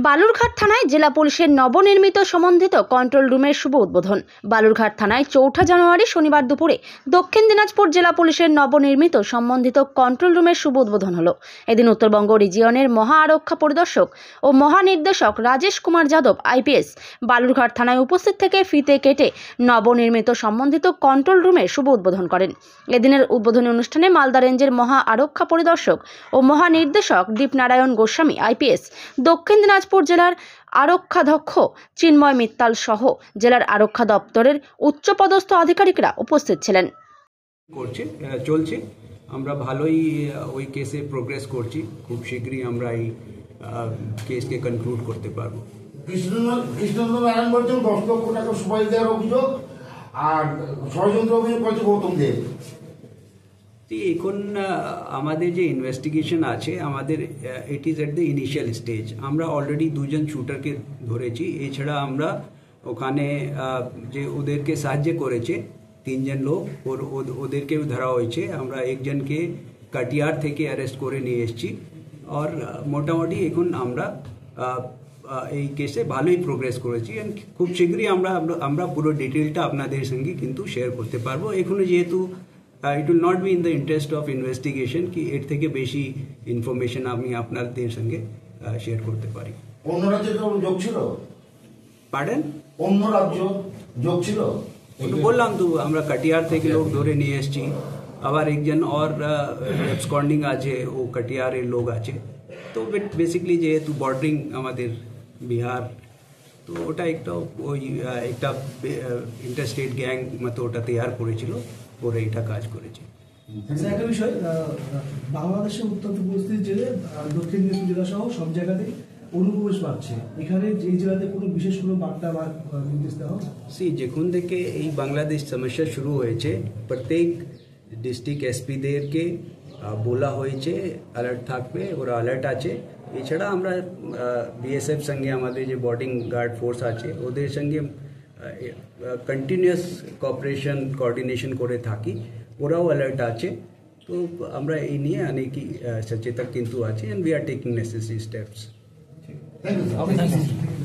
বালুরঘাট থানায় জেলা পুলিশের নবনির্মিত সমন্বিত কন্ট্রোল রুমের শুভ উদ্বোধন। বালুরঘাট থানায় ৪ জানুয়ারি শনিবার দুপুরে দক্ষিণ দিনাজপুর জেলা পুলিশের নবনির্মিত সম্বন্ধিত কন্ট্রোল রুমের শুভ উদ্বোধন হলো। এদিন উত্তরবঙ্গ রিজিয়নের মহা আরক্ষা পরিদর্শক ও মহানির্দেশক রাজেশ কুমার যাদব আইপিএস বালুরঘাট থানায় উপস্থিত থেকে ফিতে কেটে নবনির্মিত সম্বন্ধিত কন্ট্রোল রুমের শুভ উদ্বোধন করেন। এদিনের উদ্বোধনী অনুষ্ঠানে মালদা রেঞ্জের মহা আরক্ষা পরিদর্শক ও মহানির্দেশক দীপনারায়ণ গোস্বামী আইপিএস, দক্ষিণ দিনাজপুর জেলার আরক্ষাধ্যক্ষ চিন্ময় মিত্তাল সহ জেলার আরক্ষা দপ্তরের উচ্চপদস্থ আধিকারিকরা উপস্থিত ছিলেন। চলছে, আমরা ভালোই ওই কেসে প্রোগ্রেস করছি। খুব শীঘ্রই আমরা এই কেসকে কনক্লুড করতে পারবো। কৃষ্ণনারায়ণ বলছেন 10 লক্ষ টাকা সুপারি দেওয়ার অভিযোগ আর ষড়যন্ত্র অভিযোগ করছে গৌতম দেব। এখন আমাদের যে ইনভেস্টিগেশন আছে, আমাদের it is at the initial stage. আমরা অলরেডি 2 জন শুটারকে ধরেছি। এছাড়া আমরা ওখানে যে ওদেরকে সাহায্য করেছে 3 জন লোক, ওদেরকেও ধরা হয়েছে। আমরা একজনকে কাটিয়ার থেকে অ্যারেস্ট করে নিয়ে এসেছি। আর মোটামুটি এখন আমরা এই কেসে ভালোই প্রোগ্রেস করেছি। খুব শীঘ্রই আমরা পুরো ডিটেলটা আপনাদের সঙ্গে কিন্তু শেয়ার করতে পারবো। এখনো যেহেতু it will not be in the interest of investigation কি এর থেকে বেশি ইনফরমেশন আমি আপনাদের সঙ্গে শেয়ার করতে পারি। অন্য রাজ্যে তো যোগ ছিল? পার্ডেন? অন্য রাজ্য যোগ ছিল? বললাম তো, আমরা কাটিয়ার থেকে লোক ধরে নিয়ে এসেছি। আবার একজন আর অ্যাবসকন্ডিং আছে, ও কাটিয়ারের লোক আছে। তো বেসিক্যালি যেহেতু বর্ডারিং আমাদের বিহার, তো ওটা একটা ইন্টারস্টেট গ্যাং মতো ওটা তৈরি করেছিল, ওরা এটা কাজ করেছে। একটা বিষয়, বাংলাদেশের অত্যন্ত পরিস্থিতি জেলে দক্ষিণ দিনাজপুর জেলা সহ সব জায়গাতেই অনুপ্রবেশ পাচ্ছে। এখানে এই জেলাতে কোনো বিশেষ কোনো বার্তা বা নির্দেশ দেওয়া হবে? যখন থেকে এই বাংলাদেশ সমস্যা শুরু হয়েছে, প্রত্যেক ডিস্ট্রিক্ট এসপিদেরকে বলা হয়েছে অ্যালার্ট থাকবে, ওরা অ্যালার্ট আছে। এছাড়া আমরা বিএসএফ সঙ্গে আমাদের যে বর্ডিং গার্ড ফোর্স আছে ওদের সঙ্গে কন্টিনিউয়াস কোঅর্ডিনেশন করে থাকি, ওরাও অ্যালার্ট আছে। তো আমরা এই নিয়ে অনেকই সচেতন কিন্তু আছি, and we are taking necessary steps. Thank you.